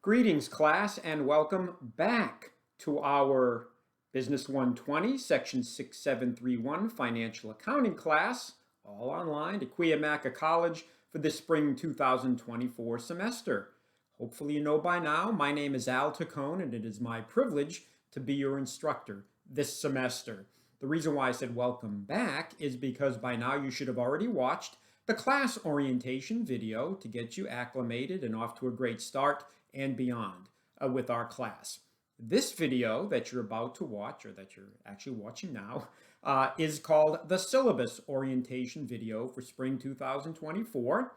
Greetings, class, and welcome back to our Business 120, Section 6731 Financial Accounting class, all online at Cuyamaca College for the spring 2024 semester. Hopefully you know by now, my name is Al Tacone, and it is my privilege to be your instructor this semester. The reason why I said welcome back is because by now you should have already watched the class orientation video to get you acclimated and off to a great start and beyond with our class. This video that you're about to watch, or that you're actually watching now, is called the Syllabus Orientation Video for Spring 2024.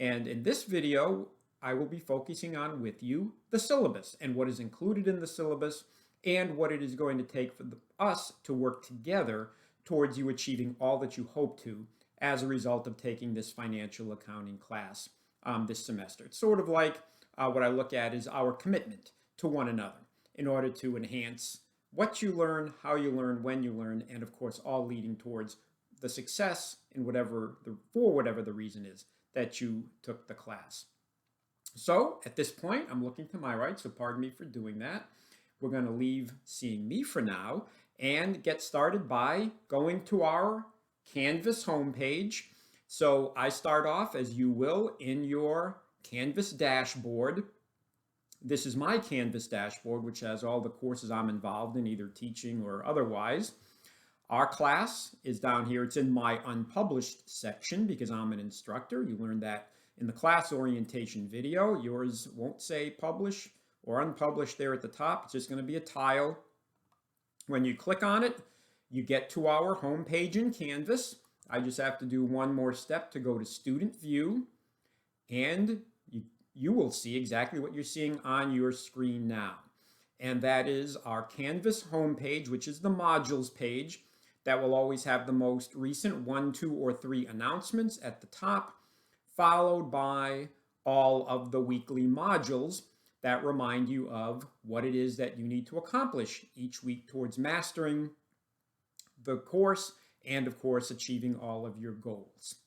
And in this video, I will be focusing on with you the syllabus and what is included in the syllabus and what it is going to take for us to work together towards you achieving all that you hope to as a result of taking this financial accounting class this semester. It's sort of like what I look at is our commitment to one another in order to enhance what you learn, how you learn, when you learn, and of course all leading towards the success in whatever the reason is that you took the class. So at this point, I'm looking to my right, so pardon me for doing that. We're going to leave seeing me for now and get started by going to our Canvas homepage. So I start off, as you will, in your Canvas dashboard. This is my Canvas dashboard, which has all the courses I'm involved in, either teaching or otherwise. Our class is down here. It's in my unpublished section because I'm an instructor. You learned that in the class orientation video. Yours won't say publish or unpublished there at the top. It's just going to be a tile. When you click on it, you get to our home page in Canvas. I just have to do one more step to go to Student View, and you will see exactly what you're seeing on your screen now. And that is our Canvas homepage, which is the modules page that will always have the most recent 1, 2, or 3 announcements at the top, followed by all of the weekly modules that remind you of what it is that you need to accomplish each week towards mastering the course and, of course, achieving all of your goals.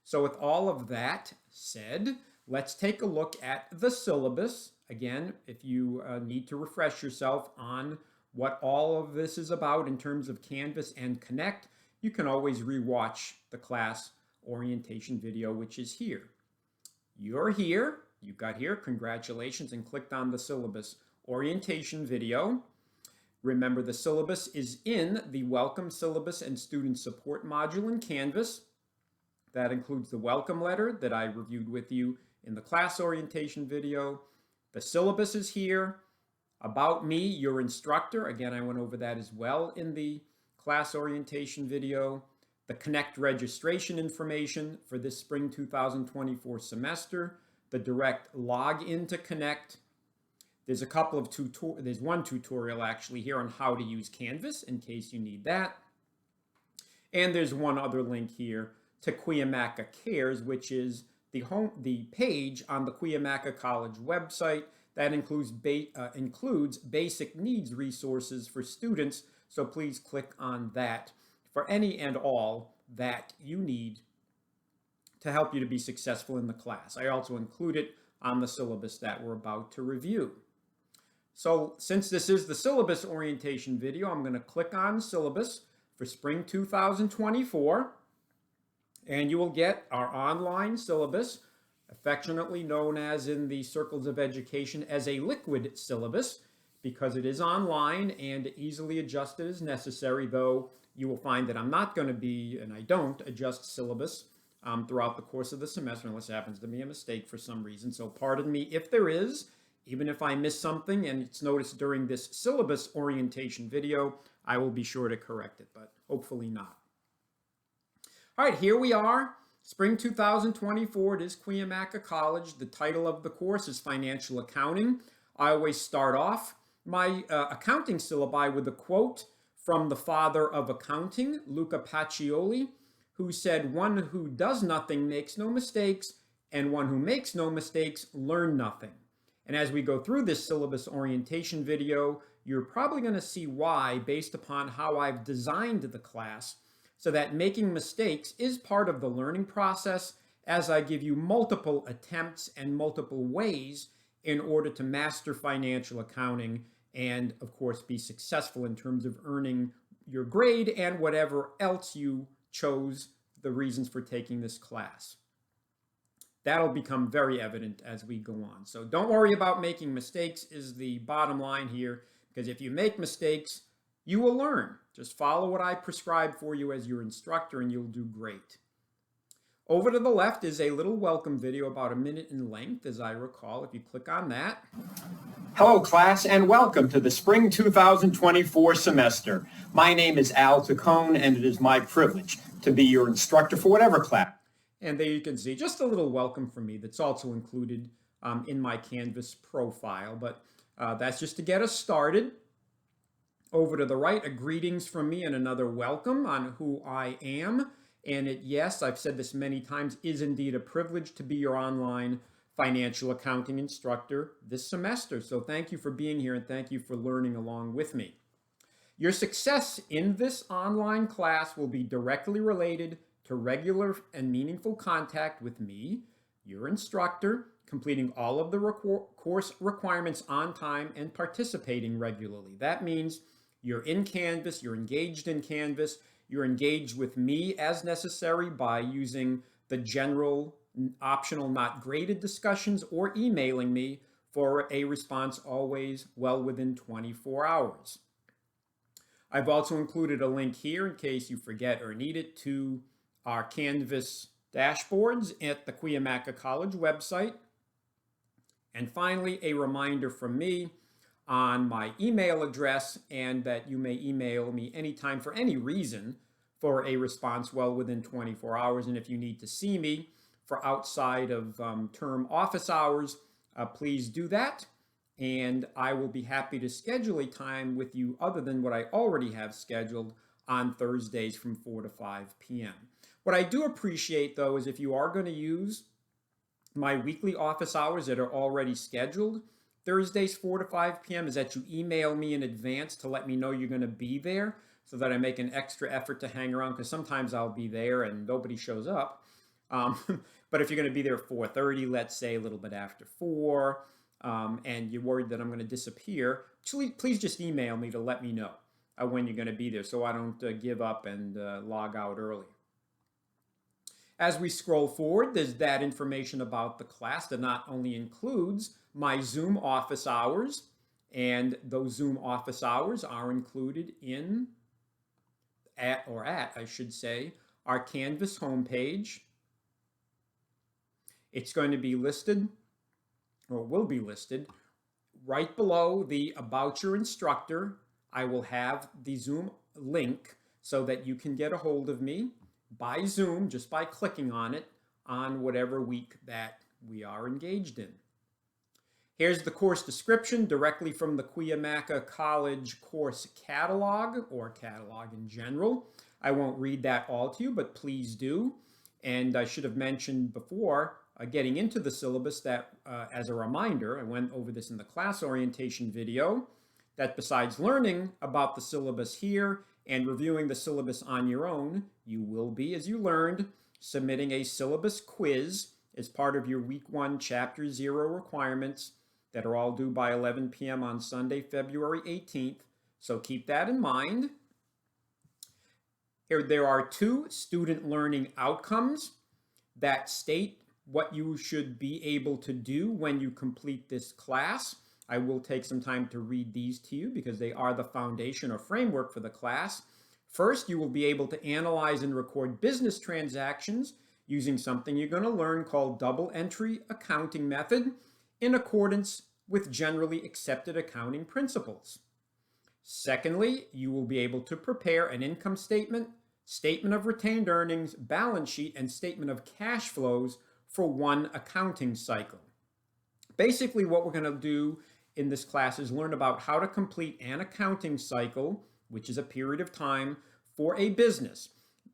So with all of that said, let's take a look at the syllabus. Again, if you need to refresh yourself on what all of this is about in terms of Canvas and Connect, you can always rewatch the class orientation video, which is here. You're here, you got here, congratulations, and clicked on the syllabus orientation video. Remember, the syllabus is in the Welcome Syllabus and Student Support module in Canvas. That includes the welcome letter that I reviewed with you in the class orientation video. The syllabus is here. About me, your instructor. Again, I went over that as well in the class orientation video. The Connect registration information for this spring 2024 semester. The direct login to Connect. There's a couple of there's one tutorial actually here on how to use Canvas in case you need that. And there's one other link here to Cuyamaca Cares, which is the page on the Cuyamaca College website that includes basic needs resources for students. So please click on that for any and all that you need to help you to be successful in the class. I also include it on the syllabus that we're about to review. So since this is the syllabus orientation video, I'm going to click on syllabus for spring 2024. And you will get our online syllabus, affectionately known as in the circles of education as a liquid syllabus, because it is online and easily adjusted as necessary, though you will find that I'm not going to be, and I don't, adjust syllabus throughout the course of the semester unless it happens to be a mistake for some reason. So pardon me if there is, even if I miss something and it's noticed during this syllabus orientation video, I will be sure to correct it, but hopefully not. All right, here we are, spring 2024. It is Cuyamaca College. The title of the course is Financial Accounting. I always start off my accounting syllabi with a quote from the father of accounting, Luca Pacioli, who said, "One who does nothing makes no mistakes, and one who makes no mistakes learn nothing." And as we go through this syllabus orientation video, you're probably going to see why based upon how I've designed the class, so that making mistakes is part of the learning process as I give you multiple attempts and multiple ways in order to master financial accounting and, of course, be successful in terms of earning your grade and whatever else you chose the reasons for taking this class. That'll become very evident as we go on. So don't worry about making mistakes is the bottom line here, because if you make mistakes, you will learn. Just follow what I prescribe for you as your instructor and you'll do great. Over to the left is a little welcome video about a minute in length, as I recall. If you click on that. Hello, class, and welcome to the spring 2024 semester. My name is Al Taccone, and it is my privilege to be your instructor for whatever class. And there you can see just a little welcome from me that's also included in my Canvas profile. But that's just to get us started. Over to the right, a greetings from me and another welcome on who I am. And yes, I've said this many times, is indeed a privilege to be your online financial accounting instructor this semester. So thank you for being here and thank you for learning along with me. Your success in this online class will be directly related to regular and meaningful contact with me, your instructor, completing all of the course requirements on time and participating regularly. That means you're in Canvas, you're engaged in Canvas, you're engaged with me as necessary by using the general optional not graded discussions or emailing me for a response always well within 24 hours. I've also included a link here in case you forget or need it to our Canvas dashboards at the Cuyamaca College website. And finally, a reminder from me on my email address and that you may email me anytime for any reason for a response well within 24 hours. And if you need to see me for outside of term office hours, please do that. And I will be happy to schedule a time with you other than what I already have scheduled on Thursdays from 4 to 5 p.m. What I do appreciate, though, is if you are going to use my weekly office hours that are already scheduled, Thursdays 4 to 5 p.m., is that you email me in advance to let me know you're going to be there so that I make an extra effort to hang around, because sometimes I'll be there and nobody shows up. But if you're going to be there at 4:30, let's say a little bit after 4, and you're worried that I'm going to disappear, please just email me to let me know when you're going to be there so I don't give up and log out early. As we scroll forward, there's that information about the class that not only includes my Zoom office hours, and those Zoom office hours are included in, I should say, our Canvas homepage. It's going to be listed, or will be listed, right below the About Your Instructor. I will have the Zoom link so that you can get a hold of me by Zoom just by clicking on it on whatever week that we are engaged in. Here's the course description directly from the Cuyamaca College course catalog, or catalog in general. I won't read that all to you, but please do. And I should have mentioned before, getting into the syllabus, that as a reminder, I went over this in the class orientation video, that besides learning about the syllabus here and reviewing the syllabus on your own, you will be, as you learned, submitting a syllabus quiz as part of your week 1 chapter 0 requirements that are all due by 11 p.m. on Sunday, February 18th. So keep that in mind. Here, there are 2 student learning outcomes that state what you should be able to do when you complete this class. I will take some time to read these to you because they are the foundation or framework for the class. First, you will be able to analyze and record business transactions using something you're going to learn called double entry accounting method in accordance with generally accepted accounting principles. Secondly, you will be able to prepare an income statement, statement of retained earnings, balance sheet, and statement of cash flows for one accounting cycle. Basically, what we're going to do in this class is learn about how to complete an accounting cycle, which is a period of time for a business.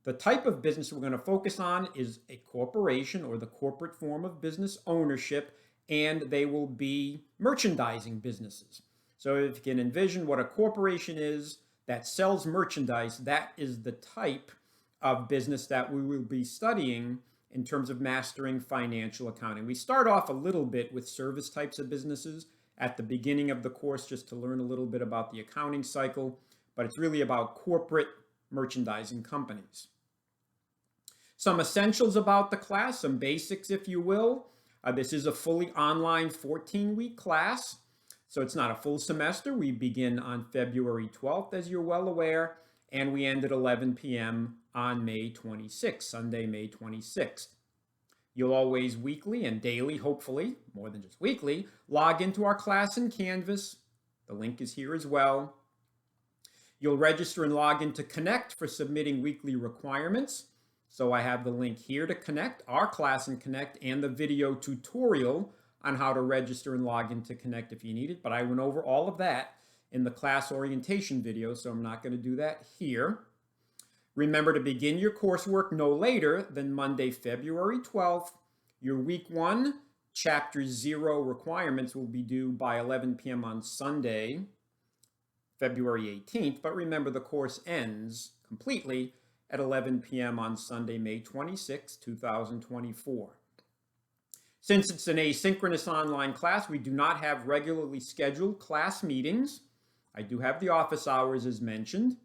The type of business we're going to focus on is a corporation, or the corporate form of business ownership, and they will be merchandising businesses. So if you can envision what a corporation is that sells merchandise, that is the type of business that we will be studying in terms of mastering financial accounting. We start off a little bit with service types of businesses at the beginning of the course just to learn a little bit about the accounting cycle, but it's really about corporate merchandising companies. Some essentials about the class, some basics, if you will. This is a fully online 14-week class, so it's not a full semester. We begin on February 12th, as you're well aware, and we end at 11 p.m. on May 26th, Sunday, May 26th. You'll always weekly and daily, hopefully, more than just weekly, log into our class in Canvas. The link is here as well. You'll register and log into Connect for submitting weekly requirements. So I have the link here to Connect, our class in Connect, and the video tutorial on how to register and log into Connect if you need it. But I went over all of that in the class orientation video, so I'm not going to do that here. Remember to begin your coursework no later than Monday, February 12th. Your week 1, chapter 0 requirements will be due by 11 p.m. on Sunday, February 18th. But remember, the course ends completely at 11 p.m. on Sunday, May 26, 2024. Since it's an asynchronous online class, we do not have regularly scheduled class meetings. I do have the office hours as mentioned,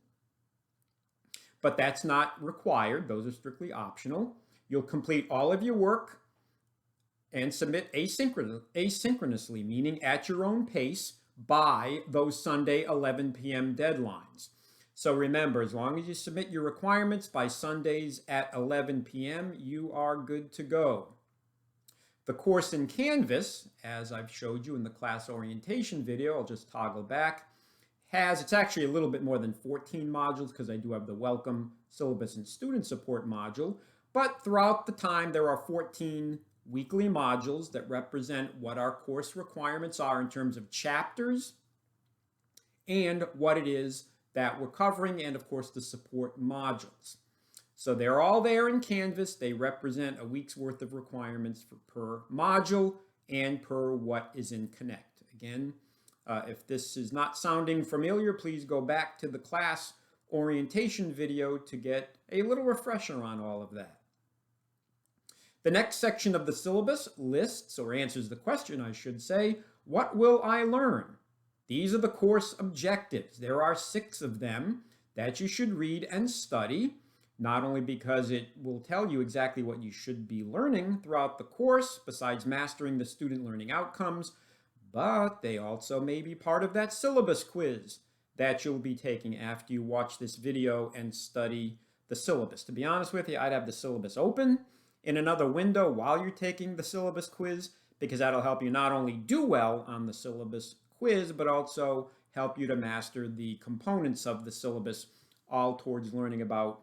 but that's not required. Those are strictly optional. You'll complete all of your work and submit asynchronously, meaning at your own pace, by those Sunday 11 p.m. deadlines. So remember, as long as you submit your requirements by Sundays at 11 p.m., you are good to go. The course in Canvas, as I've showed you in the class orientation video, I'll just toggle back, it's actually a little bit more than 14 modules because I do have the Welcome, Syllabus, and Student Support module. But throughout the time, there are 14 weekly modules that represent what our course requirements are in terms of chapters and what it is that we're covering, and of course the support modules. So they're all there in Canvas. They represent a week's worth of requirements per module and per what is in Connect. Again, if this is not sounding familiar, please go back to the class orientation video to get a little refresher on all of that. The next section of the syllabus lists, or answers the question, I should say, what will I learn? These are the course objectives. There are 6 of them that you should read and study, not only because it will tell you exactly what you should be learning throughout the course, besides mastering the student learning outcomes, but they also may be part of that syllabus quiz that you'll be taking after you watch this video and study the syllabus. To be honest with you, I'd have the syllabus open in another window while you're taking the syllabus quiz, because that'll help you not only do well on the syllabus quiz, but also help you to master the components of the syllabus, all towards learning about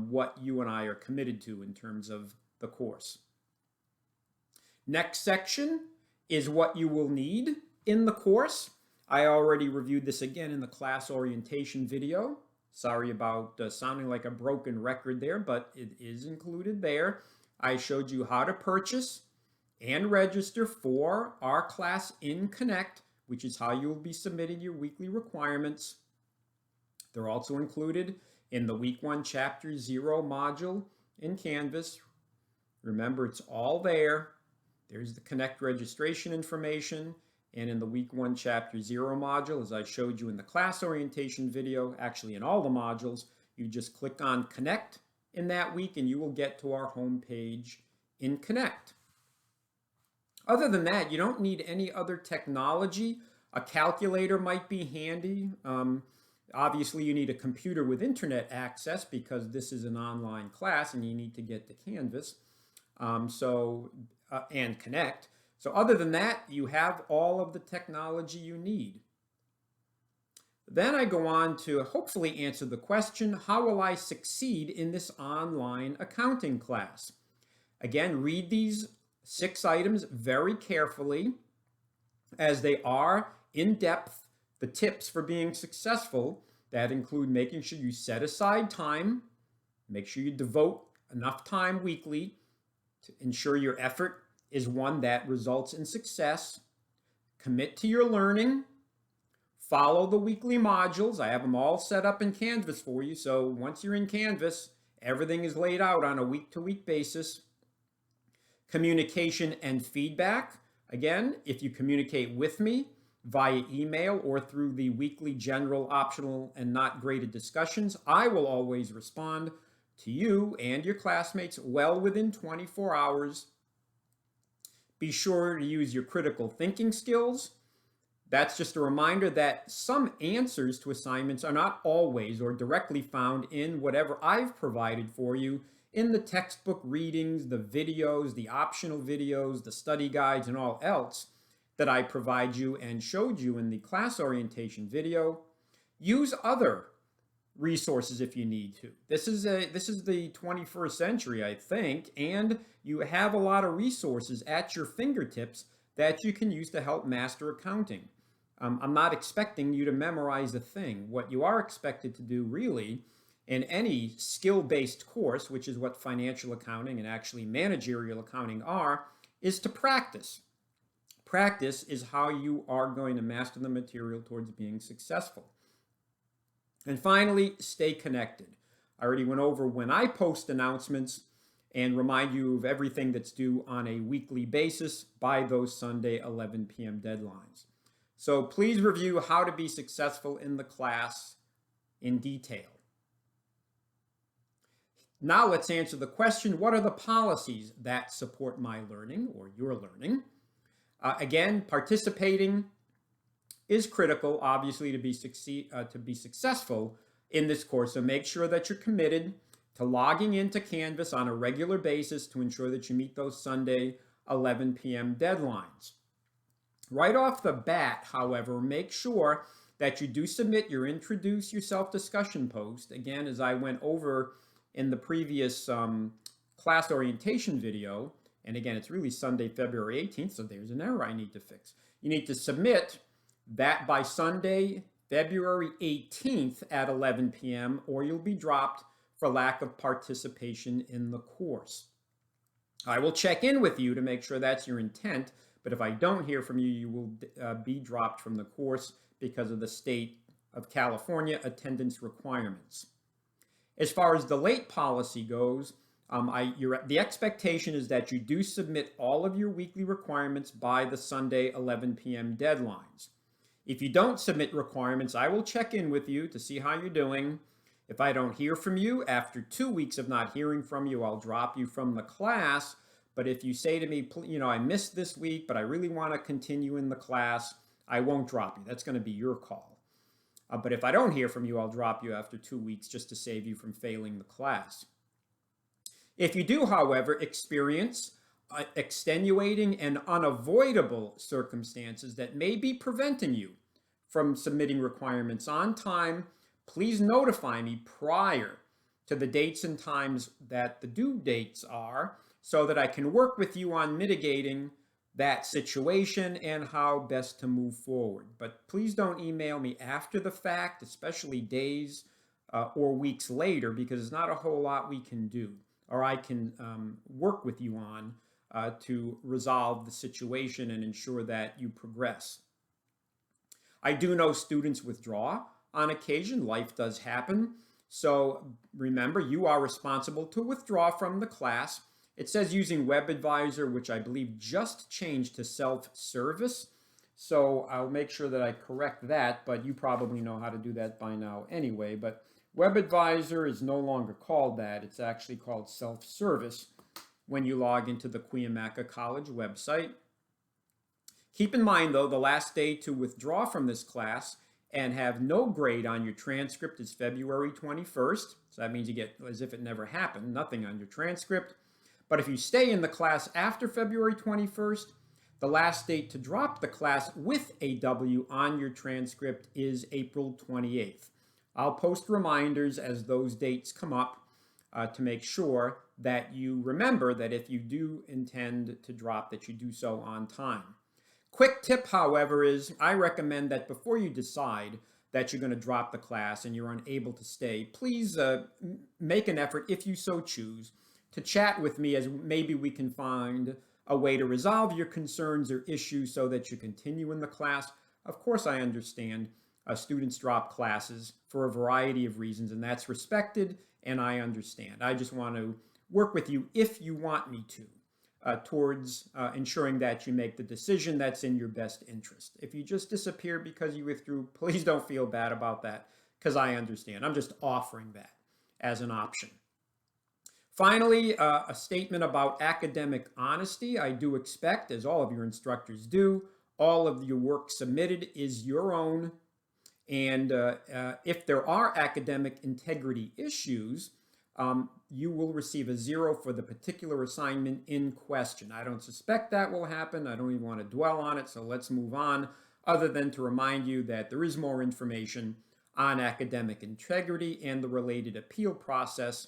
what you and I are committed to in terms of the course. Next section is what you will need in the course. I already reviewed this again in the class orientation video. Sorry about sounding like a broken record there, but it is included there. I showed you how to purchase and register for our class in Connect, which is how you will be submitting your weekly requirements. They're also included in the week 1 chapter 0 module in Canvas. Remember, it's all there. There's the Connect registration information, and in the week 1 chapter 0 module, as I showed you in the class orientation video, actually in all the modules, you just click on Connect in that week and you will get to our home page in Connect. Other than that, you don't need any other technology. A calculator might be handy. Obviously, you need a computer with internet access because this is an online class and you need to get to Canvas and Connect. So other than that, you have all of the technology you need. Then I go on to hopefully answer the question, how will I succeed in this online accounting class? Again, read these 6 items very carefully, as they are in depth, the tips for being successful that include making sure you set aside time, make sure you devote enough time weekly to ensure your effort is one that results in success, commit to your learning, follow the weekly modules. I have them all set up in Canvas for you, so once you're in Canvas, everything is laid out on a week-to-week basis. Communication and feedback. Again, if you communicate with me via email or through the weekly general, optional, and not graded discussions, I will always respond to you and your classmates well within 24 hours. Be sure to use your critical thinking skills. That's just a reminder that some answers to assignments are not always or directly found in whatever I've provided for you in the textbook readings, the videos, the optional videos, the study guides, and all else that I provide you and showed you in the class orientation video. Use other resources if you need to. This is the 21st century, I think, and you have a lot of resources at your fingertips that you can use to help master accounting. I'm not expecting you to memorize a thing. What you are expected to do really in any skill-based course, which is what financial accounting and actually managerial accounting are, is to practice. Practice is how you are going to master the material towards being successful. And finally, stay connected. I already went over when I post announcements and remind you of everything that's due on a weekly basis by those Sunday 11 p.m. deadlines. So please review how to be successful in the class in detail. Now let's answer the question, what are the policies that support my learning or your learning? Again, participating is critical, obviously, to be successful in this course. So make sure that you're committed to logging into Canvas on a regular basis to ensure that you meet those Sunday 11 p.m. deadlines. Right off the bat, however, make sure that you do submit your Introduce Yourself discussion post. Again, as I went over in the previous class orientation video, and again, it's really Sunday, February 18th, so there's an error I need to fix. You need to submit that by Sunday, February 18th at 11 p.m., or you'll be dropped for lack of participation in the course. I will check in with you to make sure that's your intent, but if I don't hear from you, you will be dropped from the course because of the state of California attendance requirements. As far as the late policy goes, the expectation is that you do submit all of your weekly requirements by the Sunday 11 p.m. deadlines. If you don't submit requirements, I will check in with you to see how you're doing. If I don't hear from you, after 2 weeks of not hearing from you, I'll drop you from the class. But if you say to me, I missed this week, but I really want to continue in the class, I won't drop you. That's going to be your call. But if I don't hear from you, I'll drop you after 2 weeks just to save you from failing the class. If you do, however, experience extenuating and unavoidable circumstances that may be preventing you from submitting requirements on time, please notify me prior to the dates and times that the due dates are so that I can work with you on mitigating that situation and how best to move forward. But please don't email me after the fact, especially days or weeks later, because there's not a whole lot we can do or I can work with you on to resolve the situation and ensure that you progress. I do know students withdraw on occasion. Life does happen. So remember, you are responsible to withdraw from the class. It says using WebAdvisor, which I believe just changed to self-service. So I'll make sure that I correct that, but you probably know how to do that by now anyway. But WebAdvisor is no longer called that. It's actually called self-service when you log into the Cuyamaca College website. Keep in mind, though, the last day to withdraw from this class and have no grade on your transcript is February 21st. So that means you get as if it never happened, nothing on your transcript. But if you stay in the class after February 21st, the last date to drop the class with a W on your transcript is April 28th. I'll post reminders as those dates come up to make sure that you remember that if you do intend to drop, that you do so on time. Quick tip, however, is I recommend that before you decide that you're going to drop the class and you're unable to stay, please make an effort, if you so choose, to chat with me as maybe we can find a way to resolve your concerns or issues so that you continue in the class. Of course, I understand students drop classes for a variety of reasons, and that's respected, and I understand. I just want to work with you if you want me to. towards ensuring that you make the decision that's in your best interest. If you just disappear because you withdrew, please don't feel bad about that, because I understand. I'm just offering that as an option. Finally, a statement about academic honesty. I do expect, as all of your instructors do, all of your work submitted is your own. And if there are academic integrity issues, you will receive a 0 for the particular assignment in question. I don't suspect that will happen. I don't even want to dwell on it, so let's move on, other than to remind you that there is more information on academic integrity and the related appeal process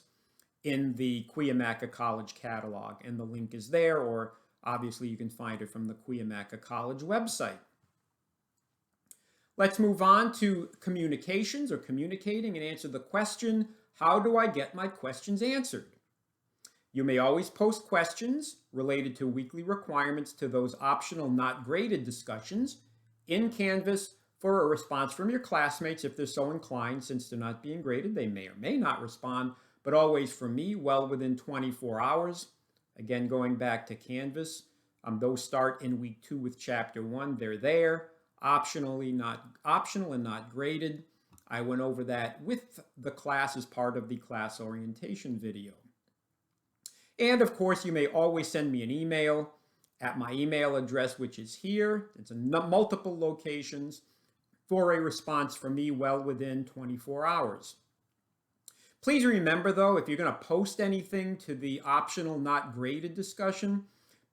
in the Cuyamaca College catalog, and the link is there, or obviously you can find it from the Cuyamaca College website. Let's move on to communications, or communicating, and answer the question, how do I get my questions answered? You may always post questions related to weekly requirements to those optional not graded discussions in Canvas for a response from your classmates if they're so inclined. Since they're not being graded, they may or may not respond, but always from me well within 24 hours. Again, going back to Canvas, those start in week 2 with chapter 1. They're there, optional and not graded. I went over that with the class as part of the class orientation video. And of course, you may always send me an email at my email address, which is here. It's in multiple locations, for a response from me well within 24 hours. Please remember, though, if you're going to post anything to the optional not graded discussion,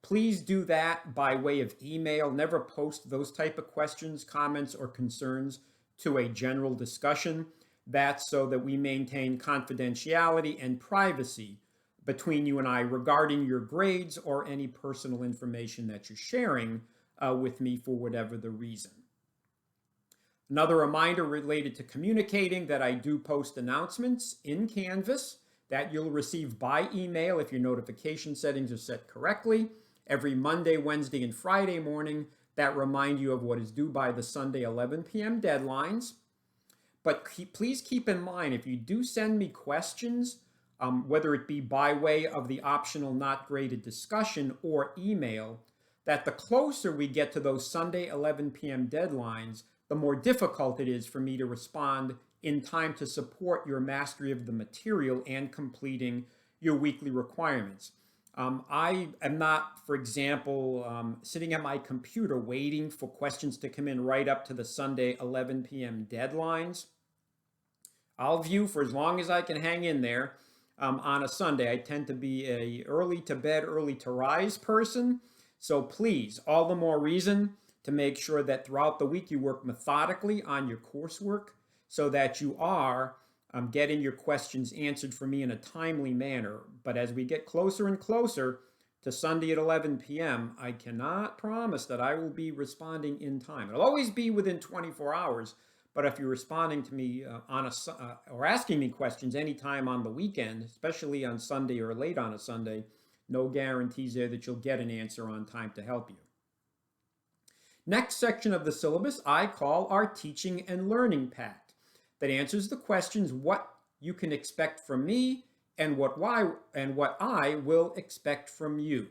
please do that by way of email. Never post those type of questions, comments, or concerns to a general discussion. That's so that we maintain confidentiality and privacy between you and I regarding your grades or any personal information that you're sharing with me for whatever the reason. Another reminder related to communicating that I do post announcements in Canvas that you'll receive by email if your notification settings are set correctly every Monday, Wednesday, and Friday morning that remind you of what is due by the Sunday 11 p.m. deadlines. But please keep in mind, if you do send me questions, whether it be by way of the optional not graded discussion or email, that the closer we get to those Sunday 11 p.m. deadlines, the more difficult it is for me to respond in time to support your mastery of the material and completing your weekly requirements. I am not, for example, sitting at my computer waiting for questions to come in right up to the Sunday 11 p.m. deadlines. I'll view for as long as I can hang in there on a Sunday. I tend to be a early to bed, early to rise person. So please, all the more reason to make sure that throughout the week you work methodically on your coursework so that you are getting your questions answered for me in a timely manner. But as we get closer and closer to Sunday at 11 p.m., I cannot promise that I will be responding in time. It'll always be within 24 hours, but if you're responding to me or asking me questions anytime on the weekend, especially on Sunday or late on a Sunday, no guarantees there that you'll get an answer on time to help you. Next section of the syllabus I call our Teaching and Learning Pact, that answers the questions what you can expect from me and what I will expect from you.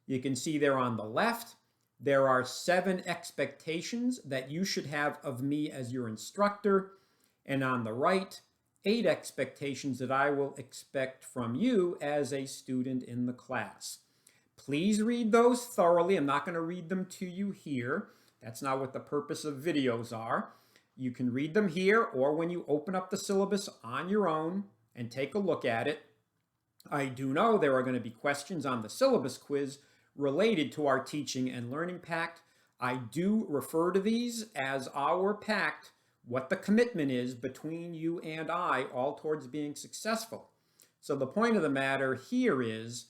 You can see there on the left, there are 7 expectations that you should have of me as your instructor, and on the right, 8 expectations that I will expect from you as a student in the class. Please read those thoroughly. I'm not going to read them to you here. That's not what the purpose of videos are. You can read them here or when you open up the syllabus on your own and take a look at it. I do know there are going to be questions on the syllabus quiz related to our Teaching and Learning Pact. I do refer to these as our pact, what the commitment is between you and I, all towards being successful. So the point of the matter here is,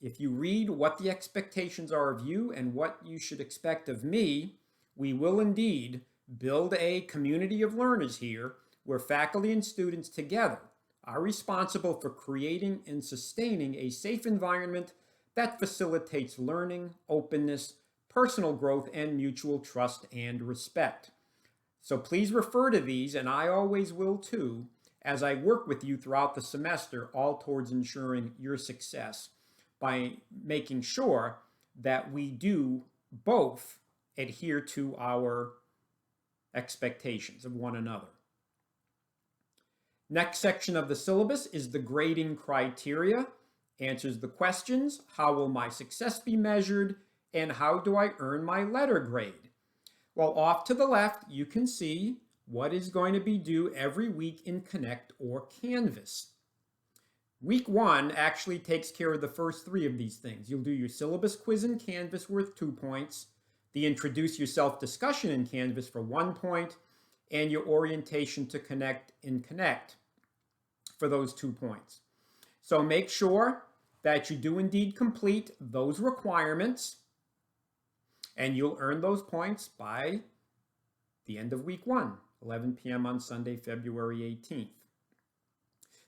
if you read what the expectations are of you and what you should expect of me, we will indeed build a community of learners here where faculty and students together are responsible for creating and sustaining a safe environment that facilitates learning, openness, personal growth, and mutual trust and respect. So please refer to these, and I always will too, as I work with you throughout the semester, all towards ensuring your success. by making sure that we do both adhere to our expectations of one another. Next section of the syllabus is the grading criteria. Answers the questions: how will my success be measured, and how do I earn my letter grade? Well, off to the left, you can see what is going to be due every week in Connect or Canvas. Week 1 actually takes care of the first 3 of these things. You'll do your syllabus quiz in Canvas worth 2 points, the Introduce Yourself discussion in Canvas for 1 point, and your orientation to Connect in Connect for those 2 points. So make sure that you do indeed complete those requirements, and you'll earn those points by the end of week 1, 11 p.m. on Sunday, February 18th.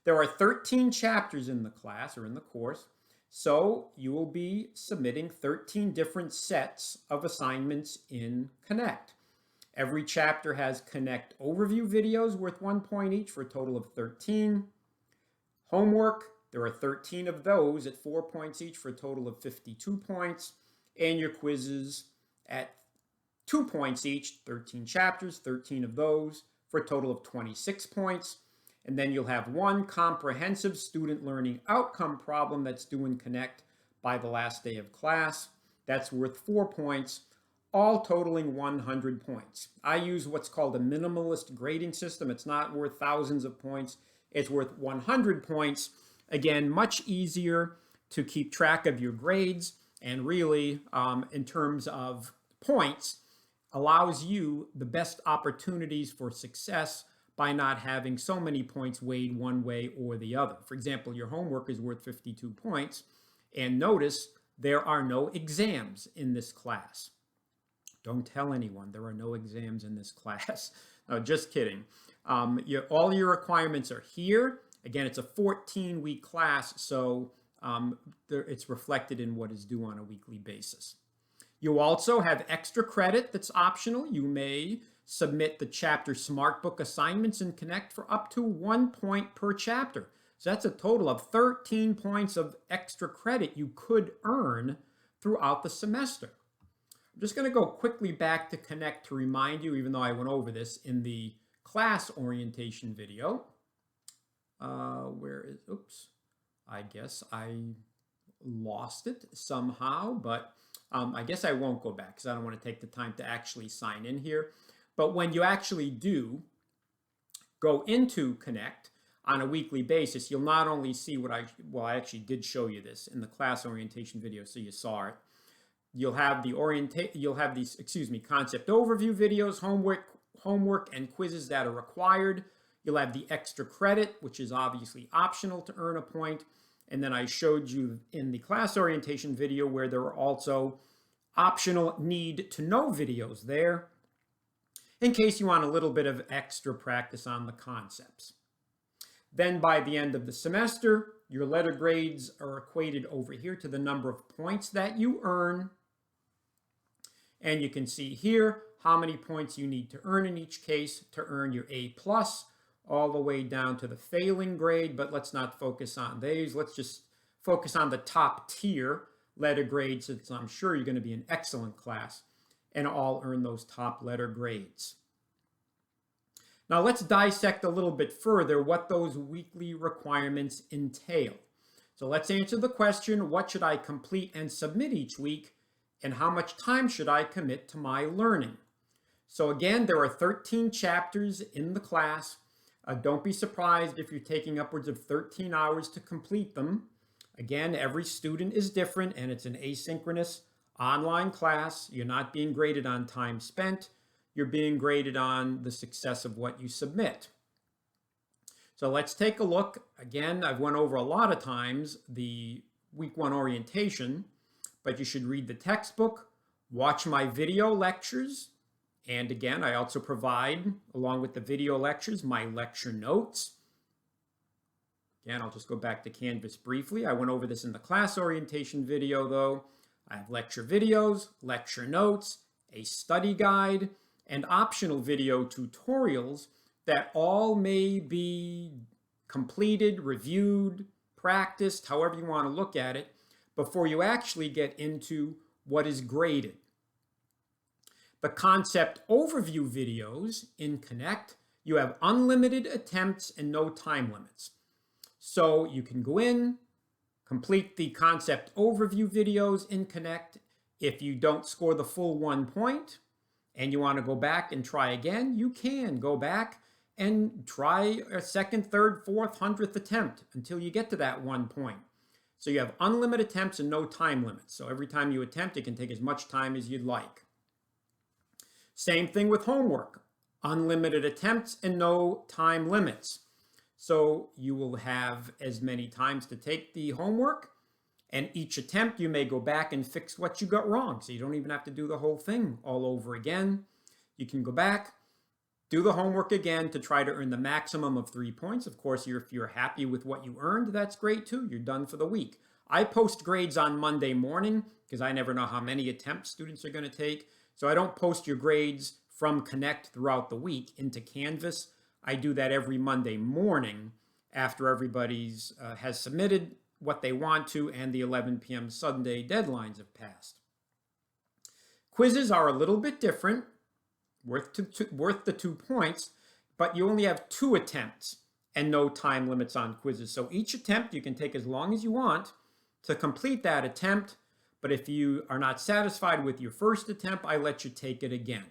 There are 13 chapters in the class or in the course, so you will be submitting 13 different sets of assignments in Connect. Every chapter has Connect overview videos worth 1 point each for a total of 13. Homework, there are 13 of those at 4 points each for a total of 52 points. And your quizzes at 2 points each, 13 chapters, 13 of those for a total of 26 points. And then you'll have 1 comprehensive student learning outcome problem that's due in Connect by the last day of class. That's worth 4 points, all totaling 100 points. I use what's called a minimalist grading system. It's not worth thousands of points. It's worth 100 points. Again, much easier to keep track of your grades, and really, in terms of points, allows you the best opportunities for success by not having so many points weighed one way or the other. For example, your homework is worth 52 points, and notice there are no exams in this class. Don't tell anyone there are no exams in this class. No, just kidding. All your requirements are here. Again, it's a 14-week class, so it's reflected in what is due on a weekly basis. You also have extra credit that's optional. You may submit the chapter SmartBook assignments in Connect for up to 1 point per chapter. So that's a total of 13 points of extra credit you could earn throughout the semester. I'm just going to go quickly back to Connect to remind you, even though I went over this in the class orientation video. Oops, I guess I lost it somehow, but I guess I won't go back because I don't want to take the time to actually sign in here. But when you actually do go into Connect on a weekly basis, you'll not only see what I actually did show you this in the class orientation video, so you saw it. You'll have the concept overview videos, homework and quizzes that are required. You'll have the extra credit, which is obviously optional to earn a point. And then I showed you in the class orientation video where there are also optional need to know videos there in case you want a little bit of extra practice on the concepts. Then by the end of the semester, your letter grades are equated over here to the number of points that you earn. And you can see here how many points you need to earn in each case to earn your A+, all the way down to the failing grade, but let's not focus on these. Let's just focus on the top tier letter grades, since I'm sure you're going to be an excellent class and all earn those top letter grades. Now let's dissect a little bit further what those weekly requirements entail. So let's answer the question, what should I complete and submit each week, and how much time should I commit to my learning? So again, there are 13 chapters in the class. Don't be surprised if you're taking upwards of 13 hours to complete them. Again, every student is different, and it's an asynchronous online class. You're not being graded on time spent. You're being graded on the success of what you submit. So let's take a look. Again, I've went over a lot of times the week 1 orientation, but you should read the textbook, watch my video lectures, and again, I also provide, along with the video lectures, my lecture notes. Again, I'll just go back to Canvas briefly. I went over this in the class orientation video, though. I have lecture videos, lecture notes, a study guide, and optional video tutorials that all may be completed, reviewed, practiced, however you want to look at it, before you actually get into what is graded. The concept overview videos in Connect, you have unlimited attempts and no time limits. So you can go in, complete the concept overview videos in Connect. If you don't score the full 1 point and you want to go back and try again, you can go back and try a second, third, fourth, 100th attempt until you get to that 1 point. So you have unlimited attempts and no time limits. So every time you attempt, it can take as much time as you'd like. Same thing with homework. Unlimited attempts and no time limits. So you will have as many times to take the homework, and each attempt you may go back and fix what you got wrong. So you don't even have to do the whole thing all over again. You can go back, do the homework again to try to earn the maximum of 3 points. Of course, if you're happy with what you earned, that's great too. You're done for the week. I post grades on Monday morning because I never know how many attempts students are going to take. So I don't post your grades from Connect throughout the week into Canvas. I do that every Monday morning after everybody's has submitted what they want to and the 11 p.m. Sunday deadlines have passed. Quizzes are a little bit different, worth the 2 points, but you only have 2 attempts and no time limits on quizzes. So each attempt you can take as long as you want to complete that attempt, but if you are not satisfied with your first attempt, I let you take it again.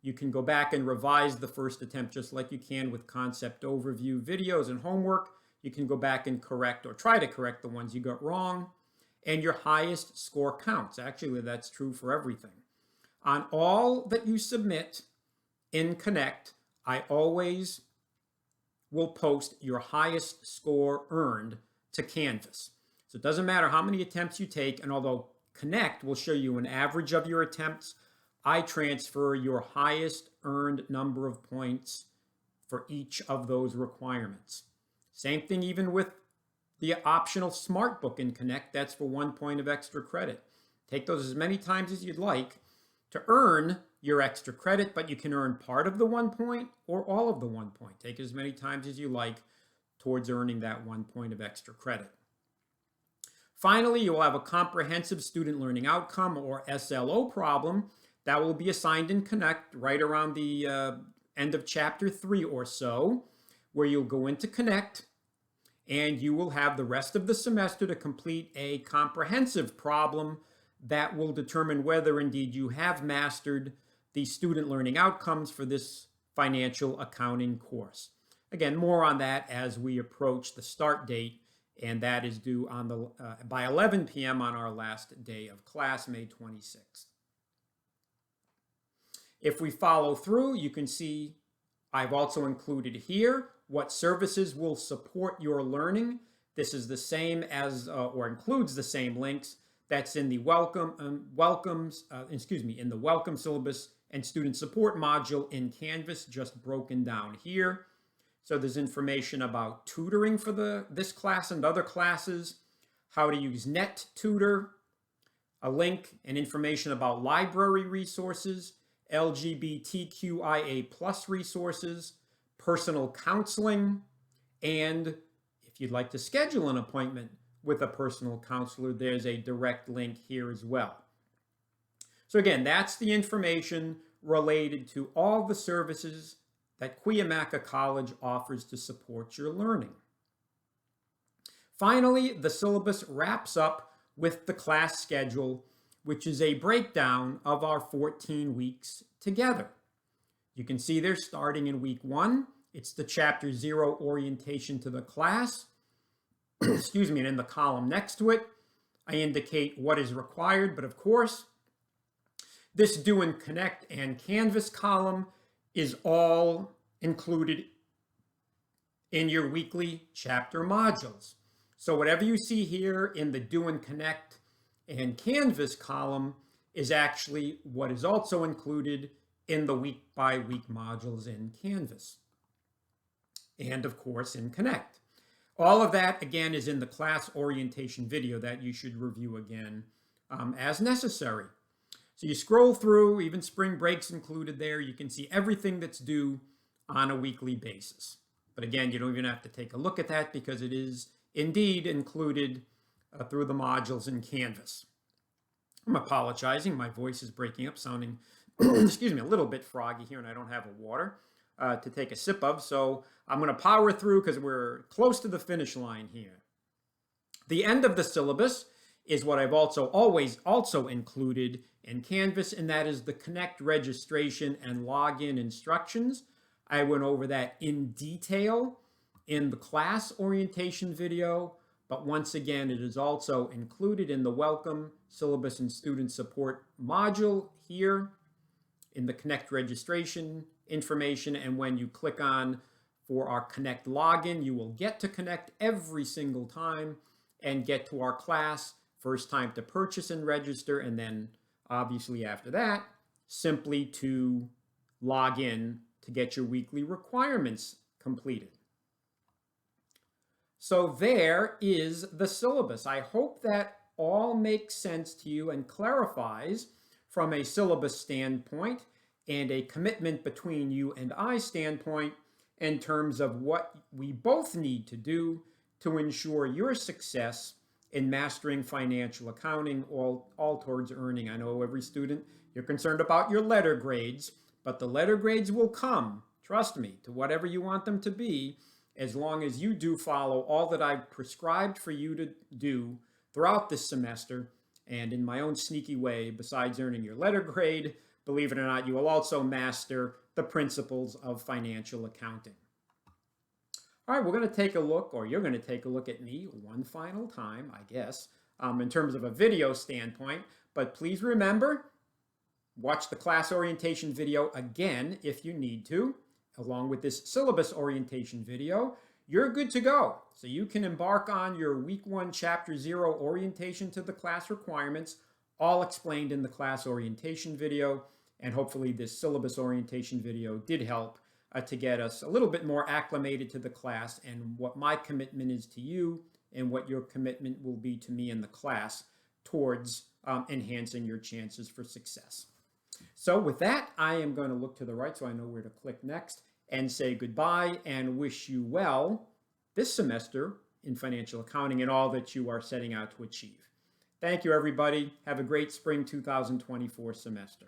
You can go back and revise the first attempt just like you can with concept overview videos and homework. You can go back and correct or try to correct the ones you got wrong, and your highest score counts. Actually, that's true for everything. On all that you submit in Connect, I always will post your highest score earned to Canvas. So it doesn't matter how many attempts you take, and although Connect will show you an average of your attempts, I transfer your highest earned number of points for each of those requirements. Same thing even with the optional Smart Book in Connect. That's for 1 point of extra credit. Take those as many times as you'd like to earn your extra credit, but you can earn part of the 1 point or all of the 1 point. Take as many times as you like towards earning that 1 point of extra credit. Finally, you will have a comprehensive student learning outcome or SLO problem that will be assigned in Connect right around the end of chapter 3 or so, where you'll go into Connect and you will have the rest of the semester to complete a comprehensive problem that will determine whether indeed you have mastered the student learning outcomes for this financial accounting course. Again, more on that as we approach the start date, and that is due on by 11 p.m. on our last day of class, May 26th. If we follow through, you can see I've also included here what services will support your learning. This is the same as, or includes the same links that's in the welcome syllabus and student support module in Canvas, just broken down here. So there's information about tutoring for this class and other classes, how to use NetTutor, a link and information about library resources, LGBTQIA+ resources, personal counseling, and if you'd like to schedule an appointment with a personal counselor, there's a direct link here as well. So again, that's the information related to all the services that Cuyamaca College offers to support your learning. Finally, the syllabus wraps up with the class schedule, which is a breakdown of our 14 weeks together. You can see they're starting in week 1. It's the chapter 0 orientation to the class. Excuse me, and in the column next to it, I indicate what is required, but of course, this Due and Connect and Canvas column is all included in your weekly chapter modules. So whatever you see here in the Due and Connect and Canvas column is actually what is also included in the week-by-week modules in Canvas. And of course in Connect. All of that, again, is in the class orientation video that you should review again as necessary. So you scroll through, even spring breaks included there. You can see everything that's due on a weekly basis. But again, you don't even have to take a look at that because it is indeed included through the modules in Canvas. I'm apologizing. My voice is breaking up, sounding, excuse me, a little bit froggy here, and I don't have a water to take a sip of. So I'm going to power through because we're close to the finish line here. The end of the syllabus is what I've always included in Canvas, and that is the Connect registration and login instructions. I went over that in detail in the class orientation video, but once again, it is also included in the Welcome Syllabus and Student Support module here in the Connect registration information. And when you click on for our Connect login, you will get to Connect every single time and get to our class, first time to purchase and register, and then obviously after that, simply to log in to get your weekly requirements completed. So there is the syllabus. I hope that all makes sense to you and clarifies from a syllabus standpoint and a commitment between you and I standpoint in terms of what we both need to do to ensure your success in mastering financial accounting, all towards earning. I know every student, you're concerned about your letter grades, but the letter grades will come, trust me, to whatever you want them to be, as long as you do follow all that I've prescribed for you to do throughout this semester. And in my own sneaky way, besides earning your letter grade, believe it or not, you will also master the principles of financial accounting. All right, we're going to take a look, or you're going to take a look at me one final time, I guess, in terms of a video standpoint. But please remember, watch the class orientation video again if you need to, along with this syllabus orientation video. You're good to go. So you can embark on your week 1, chapter 0 orientation to the class requirements, all explained in the class orientation video. And hopefully this syllabus orientation video did help to get us a little bit more acclimated to the class and what my commitment is to you and what your commitment will be to me in the class towards enhancing your chances for success. So with that, I am going to look to the right so I know where to click next and say goodbye and wish you well this semester in financial accounting and all that you are setting out to achieve. Thank you, everybody. Have a great spring 2024 semester.